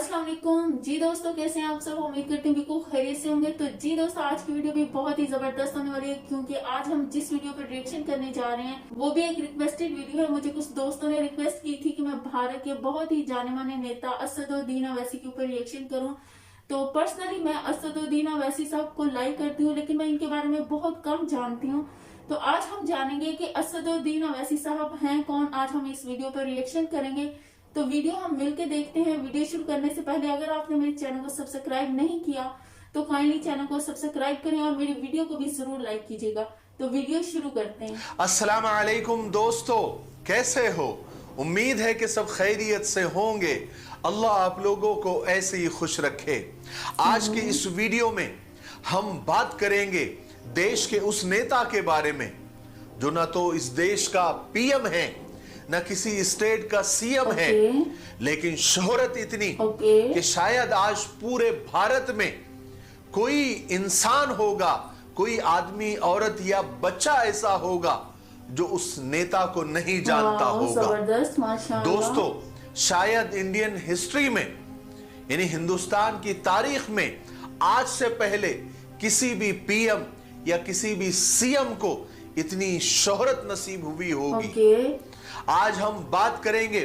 अस्सलाम वालेकुम जी दोस्तों, कैसे हैं आप सब। उम्मीद करते हैं बिल्कुल खैरियत से होंगे। तो जी दोस्तों, आज की वीडियो भी बहुत ही जबरदस्त होने वाली है, क्योंकि आज हम जिस वीडियो पर रिएक्शन करने जा रहे हैं वो भी एक रिक्वेस्टेड वीडियो है। मुझे कुछ दोस्तों ने रिक्वेस्ट की थी कि मैं भारत के बहुत ही जाने माने नेता असदुद्दीन ओवैसी के ऊपर रिएक्शन करूँ। तो पर्सनली मैं असदुद्दीन ओवैसी साहब को लाइक करती हूँ, लेकिन मैं इनके बारे में बहुत कम जानती हूँ। तो आज हम जानेंगे कि असदुद्दीन ओवैसी साहब हैं कौन। आज हम इस वीडियो पर रिएक्शन करेंगे, तो वीडियो हम मिलके देखते हैं। वीडियो शुरू करने से पहले अगर आपने मेरे चैनल को सब्सक्राइब नहीं किया तो काइंडली चैनल को सब्सक्राइब करें और मेरी वीडियो को भी जरूर लाइक कीजिएगा। तो वीडियो शुरू करते हैं। अस्सलाम वालेकुम दोस्तों, कैसे हो? उम्मीद है कि सब खैरियत से होंगे। अल्लाह आप लोगों को ऐसे ही खुश रखे। आज की इस वीडियो में हम बात करेंगे देश के उस नेता के बारे में जो ना तो इस देश का पीएम है न किसी स्टेट का सीएम है, लेकिन शोहरत इतनी कि शायद आज पूरे भारत में कोई इंसान होगा, कोई आदमी, औरत या बच्चा ऐसा होगा जो उस नेता को नहीं जानता होगा। जबरदस्त, माशाअल्लाह। दोस्तों, शायद इंडियन हिस्ट्री में यानी हिंदुस्तान की तारीख में आज से पहले किसी भी पीएम या किसी भी सीएम को इतनी शोहरत नसीब हुई होगी। आज हम बात करेंगे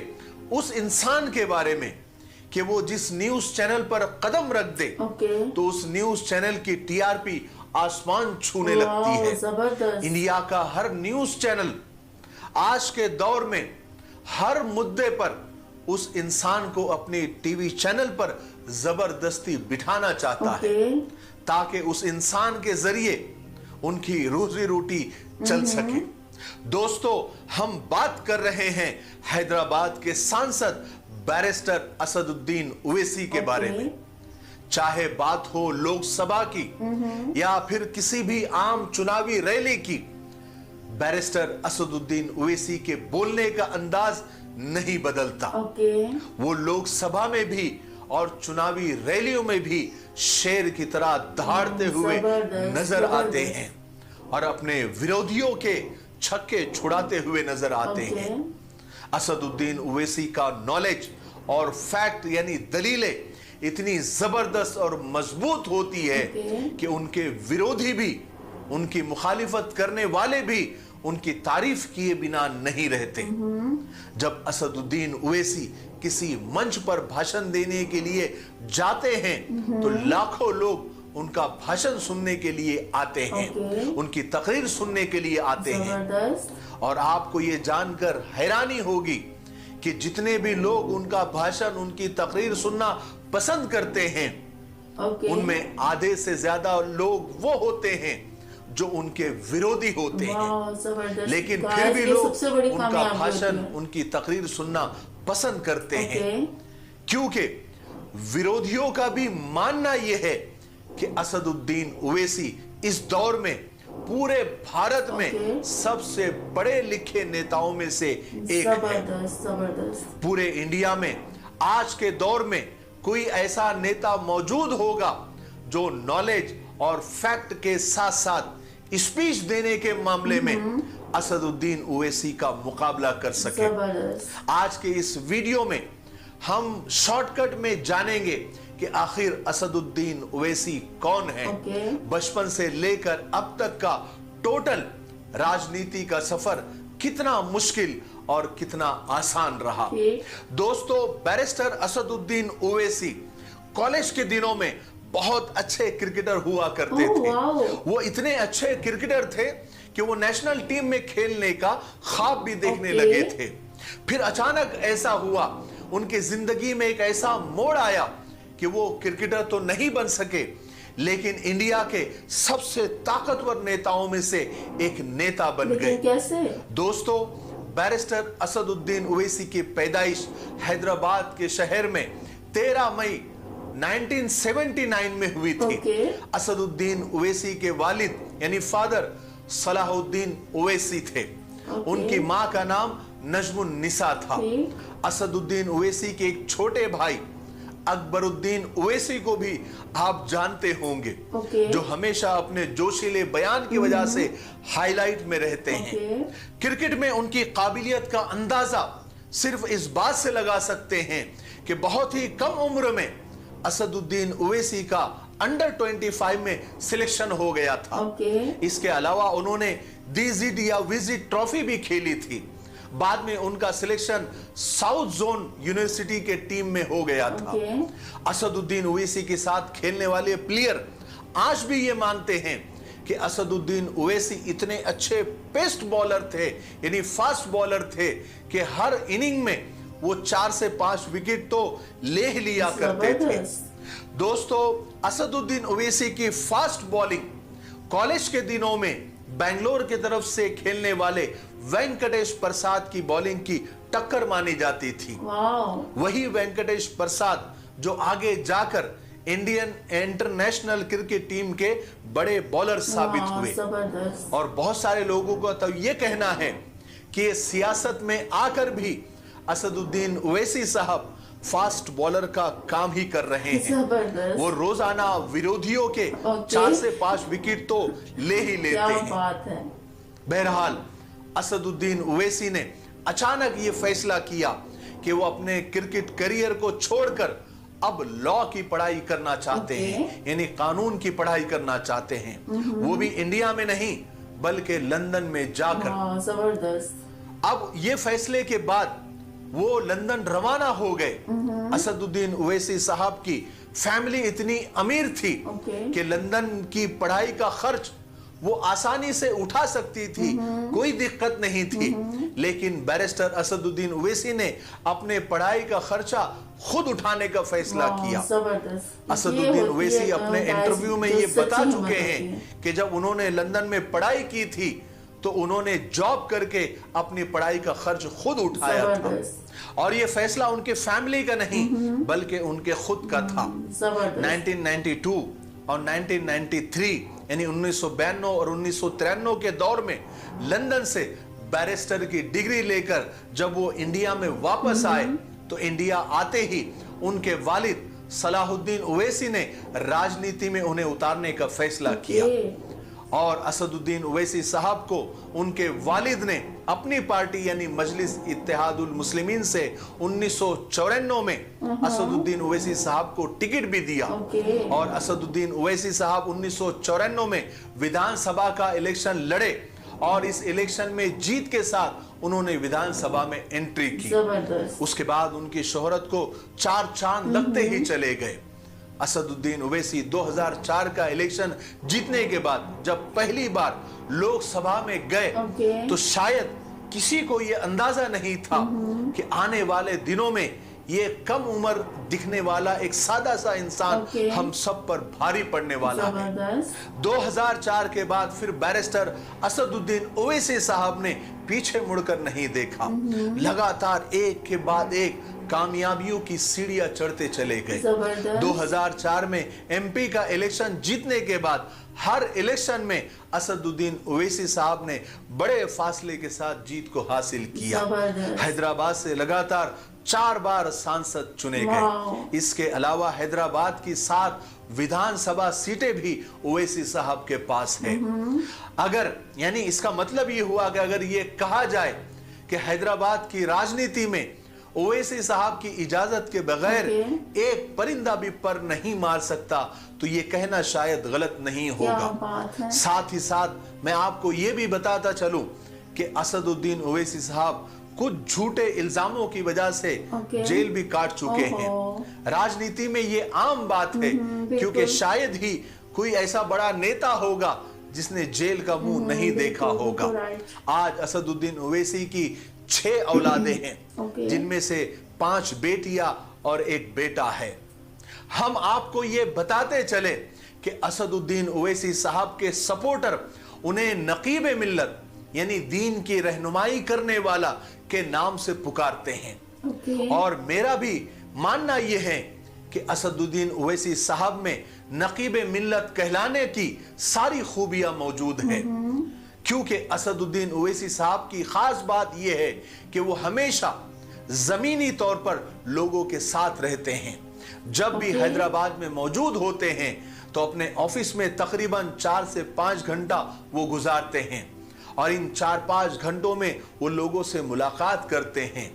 उस इंसान के बारे में कि वो जिस न्यूज चैनल पर कदम रख दे तो उस न्यूज चैनल की टीआरपी आसमान छूने लगती है। इंडिया का हर न्यूज चैनल आज के दौर में हर मुद्दे पर उस इंसान को अपने टीवी चैनल पर जबरदस्ती बिठाना चाहता है ताकि उस इंसान के जरिए उनकी रोजी रोटी चल सके। दोस्तों, हम बात कर रहे हैं हैदराबाद के सांसद बैरिस्टर असदुद्दीन ओवैसी के बारे में। चाहे बात हो लोकसभा की या फिर किसी भी आम चुनावी रैली की, बैरिस्टर असदुद्दीन ओवैसी के बोलने का अंदाज नहीं बदलता। वो लोकसभा में भी और चुनावी रैलियों में भी शेर की तरह दहाड़ते हुए नजर आते हैं और अपने विरोधियों के छक्के छुड़ाते हुए नजर आते हैं। असदुद्दीन ओवैसी का नॉलेज और फैक्ट यानी दलीलें इतनी जबरदस्त और मजबूत होती है कि उनके विरोधी भी, उनकी मुखालिफत करने वाले भी उनकी तारीफ किए बिना नहीं रहते। जब असदुद्दीन ओवैसी किसी मंच पर भाषण देने के लिए जाते हैं तो लाखों लोग उनका भाषण सुनने के लिए आते हैं, उनकी तकरीर सुनने के लिए आते हैं। और आपको ये जानकर हैरानी होगी कि जितने भी लोग उनका भाषण, उनकी तकरीर सुनना पसंद करते हैं, उनमें आधे से ज्यादा लोग वो होते हैं जो उनके विरोधी होते हैं, लेकिन फिर भी लोग उनका भाषण, उनकी तकरीर सुनना पसंद करते हैं, क्योंकि विरोधियों का भी मानना यह है कि असदुद्दीन ओवैसी इस दौर में पूरे भारत में सबसे पढ़े लिखे नेताओं में से एक है। पूरे इंडिया में आज के दौर में कोई ऐसा नेता मौजूद होगा जो नॉलेज और फैक्ट के साथ साथ स्पीच देने के मामले में असदुद्दीन ओवैसी का मुकाबला कर सके। आज के इस वीडियो में हम शॉर्टकट में जानेंगे कि आखिर असदुद्दीन ओवैसी कौन है, बचपन से लेकर अब तक का टोटल राजनीति का सफर कितना मुश्किल और कितना आसान रहा। दोस्तों, बैरिस्टर असदुद्दीन ओवैसी कॉलेज के दिनों में बहुत अच्छे क्रिकेटर हुआ करते थे। वो इतने अच्छे क्रिकेटर थे कि वो नेशनल टीम में खेलने का ख्वाब भी देखने लगे थे। फिर अचानक ऐसा हुआ, उनकी जिंदगी में एक ऐसा मोड़ आया कि वो क्रिकेटर तो नहीं बन सके, लेकिन इंडिया के सबसे ताकतवर नेताओं में से एक नेता बन गए। कैसे? दोस्तों, बैरिस्टर असदुद्दीन ओवैसी की पैदाइश हैदराबाद के शहर में 13 मई 1979 में हुई थी। असदुद्दीन ओवैसी के वालिद यानी फादर सलाहुद्दीन ओवैसी थे। उनकी मां का नाम नजमुन निसा था। असदुद्दीन ओवैसी के एक छोटे भाई अकबरुद्दीन ओवैसी को भी आप जानते होंगे, जो हमेशा अपने जोशीले बयान की वजह से हाईलाइट में रहते हैं। क्रिकेट में उनकी काबिलियत का अंदाजा सिर्फ इस बात से लगा सकते हैं कि बहुत ही कम उम्र में असदुद्दीन ओवैसी का अंडर 25 में सिलेक्शन हो गया था। इसके अलावा उन्होंने DZID या विजिट ट्रॉफी भी खेली थी। बाद में उनका सिलेक्शन साउथ जोन यूनिवर्सिटी के टीम में हो गया था। असदुद्दीन ओवैसी के साथ खेलने वाले प्लेयर आज भी ये मानते हैं कि असदुद्दीन ओवैसी इतने अच्छे पेस्ट बॉलर थे, यानी फास्ट बॉलर थे, कि हर इनिंग में वो 4 से 5 विकेट तो ले ही लिया करते थे। दोस्तों, असदुद्दीन ओवैसी की फास्ट बॉलिंग कॉलेज के दिनों में बेंगलोर की तरफ से खेलने वाले वेंकटेश प्रसाद की बॉलिंग की टक्कर मानी जाती थी। वही वेंकटेश प्रसाद जो आगे जाकर इंडियन इंटरनेशनल क्रिकेट टीम के बड़े बॉलर साबित हुए। और बहुत सारे लोगों का तो यह कहना है कि सियासत में आकर भी असदुद्दीन ओवैसी साहब फास्ट बॉलर का काम ही कर रहे हैं। वो रोजाना विरोधियों के 4 से 5 विकेट तो ले ही लेते हैं। बहरहाल असदुद्दीन ओवैसी ने अचानक ये फैसला किया कि वो अपने क्रिकेट करियर को छोड़कर अब लॉ की पढ़ाई करना चाहते हैं, यानी कानून की पढ़ाई करना चाहते हैं। वो भी इंडिया में नहीं बल्कि लंदन में जाकर। जबरदस्त। अब ये फैसले के बाद वो लंदन रवाना हो गए। असदुद्दीन ओवैसी साहब की फैमिली इतनी अमीर थी कि लंदन की पढ़ाई का खर्च वो आसानी से उठा सकती थी, कोई दिक्कत नहीं थी। लेकिन बैरिस्टर असदुद्दीन ओवैसी ने अपने पढ़ाई का खर्चा खुद उठाने का फैसला किया। असदुद्दीन ओवैसी अपने इंटरव्यू में ये बता चुके हैं कि जब उन्होंने लंदन में पढ़ाई की थी तो उन्होंने जॉब करके अपनी पढ़ाई का खर्च खुद उठाया था। और ये फैसला उनके फैमिली का नहीं बल्कि उनके खुद का था। 1992 और 1993 यानी 1992 और 1993 के दौर में लंदन से बैरिस्टर की डिग्री लेकर जब वो इंडिया में वापस आए तो इंडिया आते ही उनके वालिद सलाहुद्दीन ओवैसी ने राजनीति में उन्हें उतारने का फैसला किया। और असदुद्दीन ओवैसी साहब को उनके वालिद ने अपनी पार्टी यानी मजलिस इत्तेहादुल मुस्लिमीन से 1994 में असदुद्दीन ओवैसी साहब को टिकट भी दिया। और असदुद्दीन ओवैसी साहब 1994 में विधानसभा का इलेक्शन लड़े और इस इलेक्शन में जीत के साथ उन्होंने विधानसभा में एंट्री की। उसके बाद उनकी शोहरत को 4 चांद लगते ही चले गए। असदुद्दीन ओवैसी 2004 का इलेक्शन जीतने के बाद जब पहली बार लोकसभा में गए तो शायद किसी को यह अंदाजा नहीं था कि आने वाले दिनों में ये कम उम्र दिखने वाला एक सादा सा इंसान हम सब पर भारी पड़ने वाला है। 2004 के बाद फिर बैरिस्टर असदुद्दीन ओवैसी साहब ने पीछे मुड़कर नहीं देखा। लगातार एक के बाद एक कामयाबियों की सीढ़ियां चढ़ते चले गए। 2004 में एमपी का इलेक्शन जीतने के बाद हर इलेक्शन में असदुद्दीन ओवैसी साहब ने बड़े फासले के साथ जीत को हासिल किया। हैदराबाद से लगातार 4 बार सांसद चुने गए। इसके अलावा हैदराबाद की 7 विधानसभा सीटें भी ओवैसी साहब के पास है। अगर यानी इसका मतलब ये हुआ कि अगर ये कहा जाए कि हैदराबाद की राजनीति में ओवैसी साहब की इजाजत के बगैर एक परिंदा भी पर नहीं मार सकता तो ये कहना शायद गलत नहीं होगा। साथ ही साथ मैं आपको ये भी बताता चलूं कि असदुद्दीन ओवैसी साहब कुछ झूठे इल्जामों की वजह से जेल भी काट चुके हैं। राजनीति में ये आम बात है क्योंकि शायद ही कोई ऐसा बड़ा नेता होगा जिसने जेल का मुंह नहीं देखा होगा। आज असदुद्दीन ओवैसी की 6 औलादें हैं जिनमें से 5 बेटियां और 1 बेटा है। हम आपको ये बताते चले कि असदुद्दीन ओवैसी साहब के सपोर्टर उन्हें नकीब मिल्लत यानी दीन की रहनुमाई करने वाला के नाम से पुकारते हैं। और मेरा भी मानना यह है कि असदुद्दीन ओवैसी साहब में नकीब मिल्लत कहलाने की सारी खूबियां मौजूद हैं। क्योंकि असदुद्दीन ओवैसी साहब की खास बात यह है कि वो हमेशा जमीनी तौर पर लोगों के साथ रहते हैं। जब भी हैदराबाद में मौजूद होते हैं तो अपने ऑफिस में तकरीबन 4 से 5 घंटा वो गुजारते हैं और इन 4-5 घंटों में वो लोगों से मुलाकात करते हैं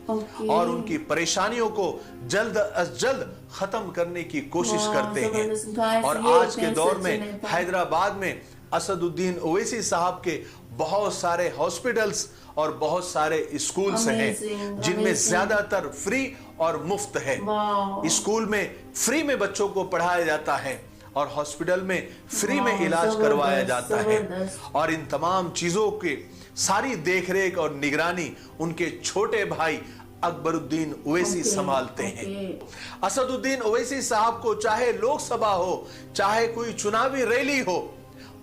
और उनकी परेशानियों को जल्द अज जल्द खत्म करने की कोशिश करते हैं। और आज के दौर में हैदराबाद में असदुद्दीन ओवैसी साहब के बहुत सारे हॉस्पिटल्स और बहुत सारे स्कूल्स हैं जिनमें ज्यादातर फ्री और मुफ्त है। स्कूल में फ्री में बच्चों को पढ़ाया जाता है और हॉस्पिटल में फ्री में इलाज करवाया जाता है और इन तमाम चीजों के सारी देखरेख और निगरानी उनके छोटे भाई अकबरुद्दीन ओवैसी संभालते हैं। असदुद्दीन ओवैसी साहब को चाहे लोकसभा हो, चाहे कोई चुनावी रैली हो,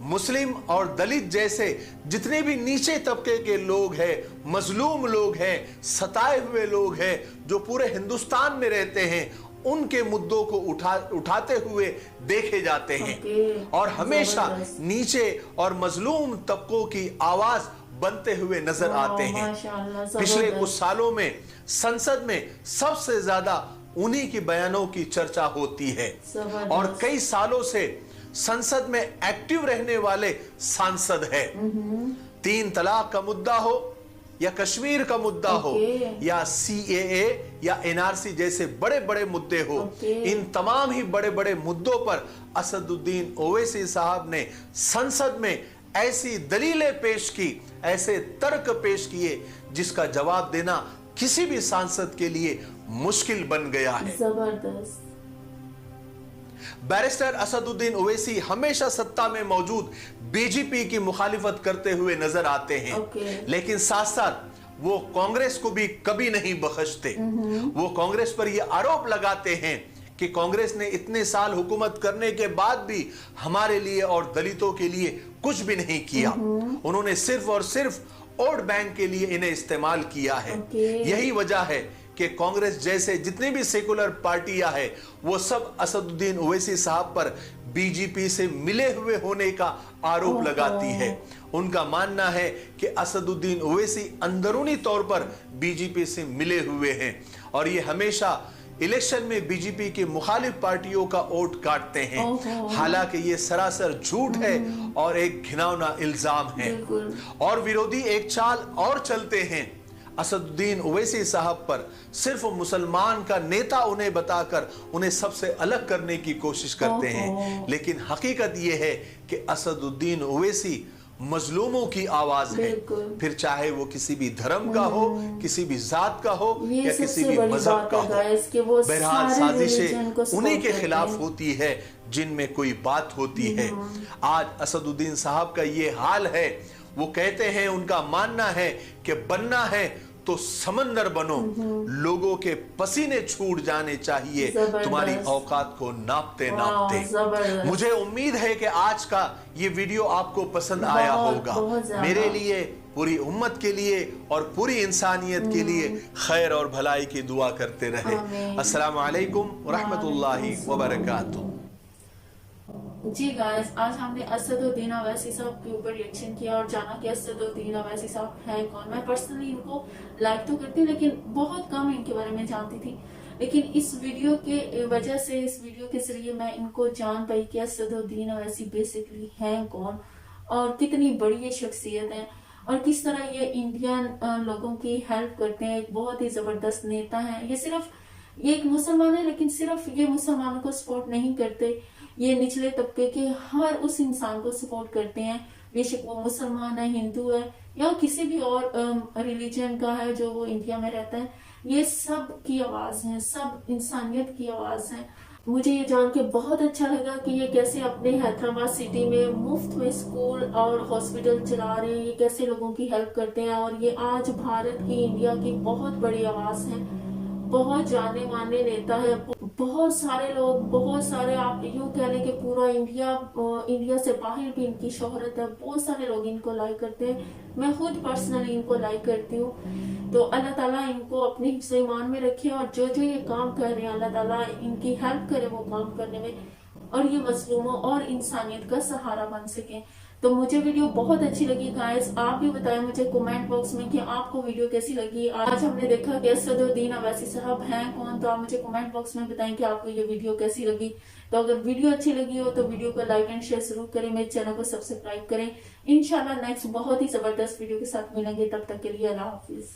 मुस्लिम और दलित जैसे जितने भी नीचे तबके के लोग हैं, मजलूम लोग हैं, सताए हुए लोग हैं जो पूरे हिंदुस्तान में रहते हैं, उनके मुद्दों को उठाते हुए देखे जाते हैं और हमेशा नीचे और मजलूम तबकों की आवाज बनते हुए नजर आते हैं। पिछले कुछ सालों में संसद में सबसे ज्यादा उन्हीं के बयानों की चर्चा होती है और कई सालों से संसद में एक्टिव रहने वाले सांसद है। 3 तलाक का मुद्दा हो या कश्मीर का मुद्दा हो या CAA या NRC जैसे बड़े बड़े मुद्दे हो, इन तमाम ही बड़े बड़े मुद्दों पर असदुद्दीन ओवैसी साहब ने संसद में ऐसी दलीलें पेश की, ऐसे तर्क पेश किए जिसका जवाब देना किसी भी सांसद के लिए मुश्किल बन गया है। जबरदस्त। बैरिस्टर असदुद्दीन ओवैसी हमेशा सत्ता में मौजूद बीजेपी की मुखालिफत करते हुए नजर आते हैं लेकिन साथ साथ वो कांग्रेस को भी कभी नहीं बख्शते। वो कांग्रेस पर यह आरोप लगाते हैं कि कांग्रेस ने इतने साल हुकूमत करने के बाद भी हमारे लिए और दलितों के लिए कुछ भी नहीं किया। उन्होंने सिर्फ और सिर्फ वोट बैंक के लिए इन्हें इस्तेमाल किया है। यही वजह है कि कांग्रेस जैसे जितनी भी सेकुलर पार्टियां हैं वो सब असदुद्दीन ओवैसी साहब पर बीजेपी से मिले हुए होने का आरोप लगाती है। उनका मानना है कि असदुद्दीन ओवैसी अंदरूनी तौर पर बीजेपी से मिले हुए हैं और ये हमेशा इलेक्शन में बीजेपी के मुखालिफ पार्टियों का वोट काटते हैं। हालांकि ये सरासर झूठ है और एक घिनौना इल्जाम है और विरोधी एक चाल और चलते हैं। असदुद्दीन ओवैसी साहब पर सिर्फ मुसलमान का नेता उन्हें बताकर उन्हें सबसे अलग करने की कोशिश करते हैं, लेकिन हकीकत यह है कि असदुद्दीन ओवैसी मजलूमों की आवाज है, फिर चाहे वो किसी भी धर्म का हो, किसी भी जात का हो या किसी भी मजहब का हो। बहरहाल साजिशें उन्हीं के खिलाफ होती है जिनमें कोई बात होती है। आज असदुद्दीन साहब का ये हाल है। वो कहते हैं, उनका मानना है कि बनना है तो समंदर बनो, लोगों के पसीने छूट जाने चाहिए तुम्हारी औकात को नापते नापते। मुझे उम्मीद है कि आज का ये वीडियो आपको पसंद आया होगा। मेरे लिए, पूरी उम्मत के लिए और पूरी इंसानियत के लिए खैर और भलाई की दुआ करते रहे। अस्सलाम वालेकुम व रहमतुल्लाहि व बरकातुहू। जी गाइस, आज हमने असदुद्दीन ओवैसी साहब के ऊपर रिएक्शन किया और जाना कि असदुद्दीन ओवैसी साहब हैं कौन। मैं पर्सनली इनको लाइक तो करती हूँ लेकिन बहुत कम इनके बारे में जानती थी, लेकिन इस वीडियो के वजह से, इस वीडियो के जरिए मैं इनको जान पाई कि असदुद्दीन ओवैसी बेसिकली हैं कौन और कितनी बड़ी ये शख्सियत है और किस तरह ये इंडियन लोगों की हेल्प करते हैं। एक बहुत ही जबरदस्त नेता है। ये एक मुसलमान है लेकिन सिर्फ ये मुसलमानों को सपोर्ट नहीं करते, ये निचले तबके के हर उस इंसान को सपोर्ट करते हैं, बेशक वो मुसलमान है, हिंदू है या किसी भी और रिलीजन का है जो वो इंडिया में रहता है। ये सब की आवाज है, सब इंसानियत की आवाज है। मुझे ये जान के बहुत अच्छा लगा कि ये कैसे अपने हैदराबाद सिटी में मुफ्त में स्कूल और हॉस्पिटल चला रहे हैं, ये कैसे लोगों की हेल्प करते हैं और ये आज भारत की, इंडिया की बहुत बड़ी आवाज है। बहुत जाने माने नेता है। बहुत सारे लोग, बहुत सारे, आप यूं कह लें कि पूरा इंडिया से बाहर भी इनकी शोहरत है। बहुत सारे लोग इनको लाइक करते हैं। मैं खुद पर्सनली इनको लाइक करती हूँ। तो अल्लाह ताला इनको अपने हिफ्ज़ ईमान में रखे और जो जो ये काम कर रहे हैं अल्लाह ताला इनकी हेल्प करे वो काम करने में और ये मजलूमों और इंसानियत का सहारा बन सके। तो मुझे वीडियो बहुत अच्छी लगी गाइस। आप भी बताएं मुझे कमेंट बॉक्स में कि आपको वीडियो कैसी लगी। आज हमने देखा कि असदुद्दीन अवैसी साहब हैं कौन, तो आप मुझे कमेंट बॉक्स में बताएं कि आपको ये वीडियो कैसी लगी। तो अगर वीडियो अच्छी लगी हो तो वीडियो को लाइक एंड शेयर जरूर करें, मेरे चैनल को सब्सक्राइब करें। इंशाल्लाह नेक्स्ट बहुत ही जबरदस्त वीडियो के साथ मिलेंगे, तब तक के लिए अल्लाह हाफिज।